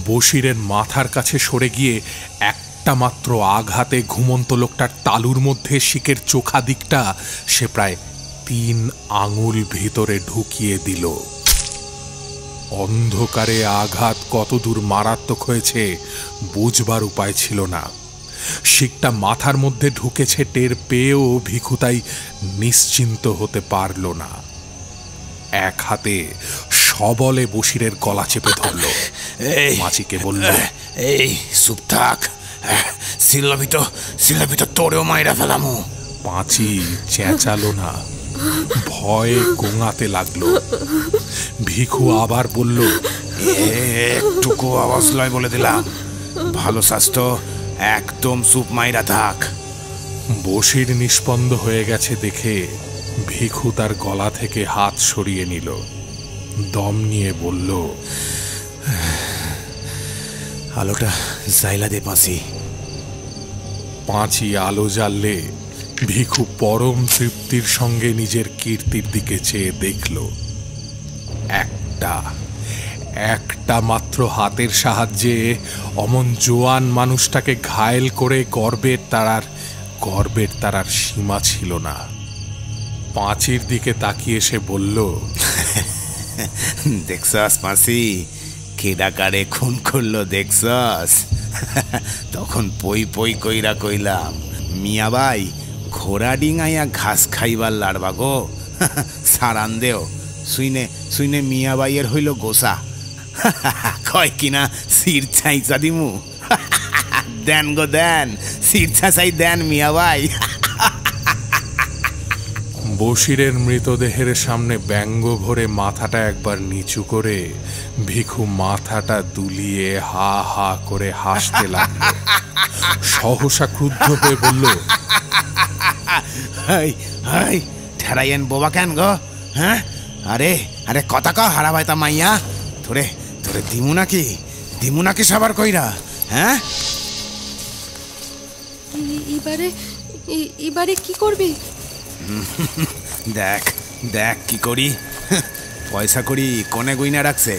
বশিরের মাথার কাছে সরে গিয়ে একটা মাত্র আঘাতে ঘুমন্ত লোকটার তালুর মধ্যে শিকের চোখা দিকটা সে প্রায় 3 আঙুল ভিতরে ঢুকিয়ে দিল। অন্ধকারে আঘাত কতদূর মারাত্মক হয়েছে বুঝবার উপায় ছিল না। শিকটা মাথার মধ্যে ঢুকেছে টের পেয়েও ভিখু তাই নিশ্চিন্ত হতে পারল না। এক হাতে সবলে বশিরের গলা চেপে ধরল। মাছিকে বলল, এই চুপ থাক, সিল্লাবি তো তোরেও মাইরা ফেলামু। পাঁচি চেঁচালো না, ভয়ে গোঙাতে লাগলো। ভিখু আবার বলল, একটুকু আওয়াজ লয় বলে দিলাম, ভালো স্বাস্থ্য, একদম চুপ মাইরা থাক। বশির নিষ্পন্দ হয়ে গেছে দেখে ভিখু তার গলা থেকে হাত সরিয়ে নিল। দম নিয়ে বলল, আলোটা জাইলা দে পাঁচি। পাঁচি আলো জ্বাললে ভিখু পরম তৃপ্তির সঙ্গে নিজের কীর্তির দিকে চেয়ে দেখল। একটা মাত্র হাতের সাহায্যে অমন জোয়ান মানুষটাকে ঘায়েল করে গর্বের তারার সীমা ছিল না। পাঁচির দিকে তাকিয়ে সে বলল, দেখছস পাঁচি, কেডা কারে খুন করলো দেখছস? তখন পই কইরা কইলাম, মিয়া ভাই ঘোড়া ডিঙাইয়া ঘাস খাইবার লাড়বা গো, সারান দেও। শুইনে মিয়া ভাইয়ের হইল গোসা, কয় কিনা সির ছাইচা দিমু। দেন গো দেন, সির ছাই দেন মিয়া ভাই। বশিরের মৃতদেহের সামনে ব্যঙ্গ ভরে মাথাটা একবার নিচু করে ভিখু মাথাটা দুলিয়ে হা হা করে হাসতে লাগল। সহসা ক্রুদ্ধ হয়ে বলল, ঠেরাইয়েন বোবা কেন গো? হ্যাঁ, আরে কথা ক হারা ভাইতা মাইয়া, তোরে দিমু নাকি সবার কইরা? হ্যাঁ, এবারে কি করবি? দেখ কি করি। পয়সা করি কোনে গুইনা রাখছে,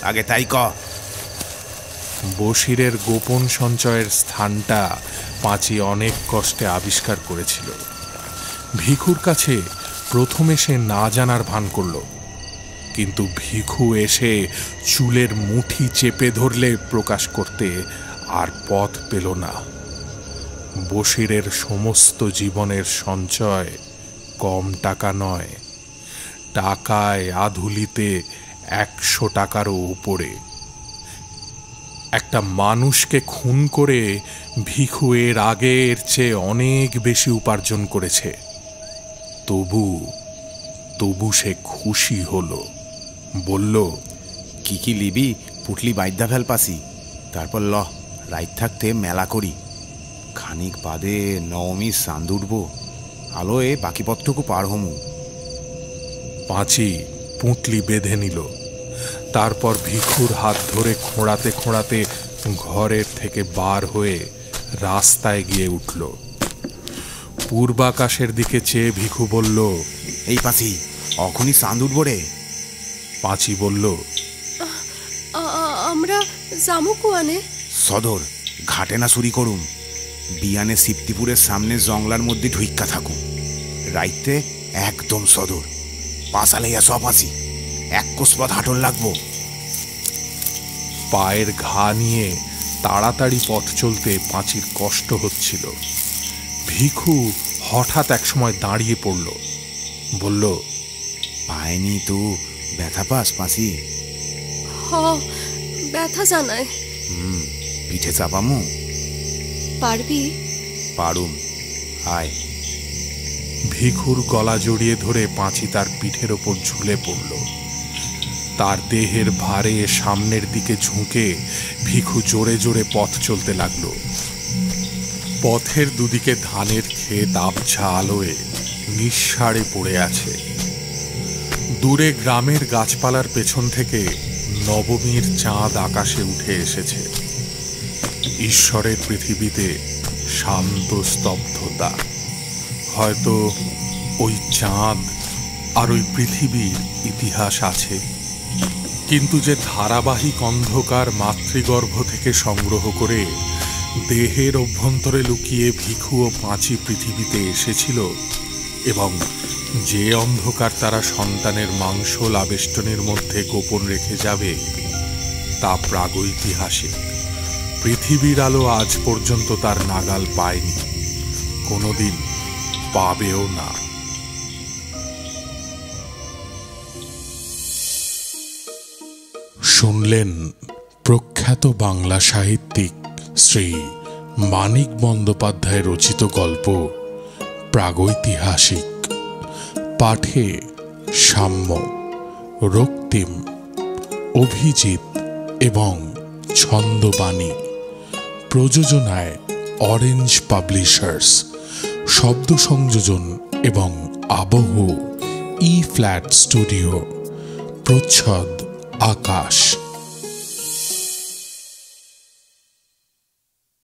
আগে তাই ক। বশিরের গোপন সঞ্চয়ের স্থানটা পাঁচি অনেক কষ্টে আবিষ্কার করেছিল। ভিখুর কাছে প্রথমে সে না জানার ভান করল, কিন্তু ভিখু এসে চুলের মুঠি চেপে ধরলে প্রকাশ করতে আর পথ পেল না। বশিরের সমস্ত জীবনের সঞ্চয় কম টাকা নয়, টাকায় আধুলিতে 100 টাকারও উপরে। একটা মানুষকে খুন করে ভিখু এর আগের চেয়ে অনেক বেশি উপার্জন করেছে। তবু সে খুশি হলো। বলল, কি লিবি পুটলি বাইদ্যা ফেল পাসি, তারপর রাইত থাকতে মেলা করি। খানিক বাদে নবমী চাঁদ উঠব, আলোয় বাকি পথটুকু পার হমু। পাঁচি পুঁটলি বেঁধে নিল। তারপর ভিখুর হাত ধরে খোঁড়াতে খোঁড়াতে ঘরের থেকে বার হয়ে রাস্তায় গিয়ে উঠল। পূর্বাকাশের দিকে চেয়ে ভিখু বলল, এই পাঁচি, অখনই চাঁদ উঠব রে। পাঁচি বলল, আমরা যামু কুয়ানে? সদর ঘাটে না চুরি করুম, বিয়ানে সিপ্তিপুরের সামনে জংলার মধ্যে ঢুইক্কা থাকুম। রাইতে একদম সদর, পাঁচালাইয়া সব আছি, এক কোষপথ হাঁটন লাগবো। পায়ের ঘা নিয়ে তাড়াতাড়ি পথ চলতে পাঁচির কষ্ট হচ্ছিল। ভিখু হঠাৎ একসময় দাঁড়িয়ে পড়ল, বলল, পায়নি তো ব্যথা পাস পাঁচি? ব্যথা জানায়। পিঠে চাপামু? পারবি? পারুম, আয়। ভিখুর গলা জড়িয়ে ধরে পাঁচি তার পিঠের ওপর ঝুলে পড়ল। তার দেহের ভারে সামনের দিকে ঝুঁকে ভিখু জোরে জোরে পথ চলতে লাগলো। পথের দুদিকে ধানের ক্ষেত আবছা আলোয় নিঃসাড়ে পড়ে আছে। দূরে গ্রামের গাছপালার পেছন থেকে নবমীর চাঁদ আকাশে উঠে এসেছে। ঈশ্বরের পৃথিবীতে শান্ত স্তব্ধতা। হয়তো ওই চাঁদ আর ওই পৃথিবীর ইতিহাস আছে, কিন্তু যে ধারাবাহিক অন্ধকার মাতৃগর্ভ থেকে সংগ্রহ করে দেহের অভ্যন্তরে লুকিয়ে ভিখু ও পাঁচি পৃথিবীতে এসেছিল, এবং যে অন্ধকার তারা সন্তানের মাংসল আবেষ্টনীর মধ্যে গোপন রেখে যাবে, তা প্রাগৈতিহাসিক। পৃথিবীর আলো আজ পর্যন্ত তার নাগাল পায়নি, কোনোদিন পাবেও না। শুনলেন প্রখ্যাত বাংলা সাহিত্যিক শ্রী মানিক বন্দ্যোপাধ্যায় রচিত গল্প প্রাগৈতিহাসিক। পাঠে সাম্য, রক্তিম, অভিজিৎ এবং ছন্দবাণী। প্রযোজনায় অরেঞ্জ পাবলিশার্স। শব্দ সংযোজন এবং আবহ ই ফ্ল্যাট স্টুডিও। প্রচ্ছদ আকাশ।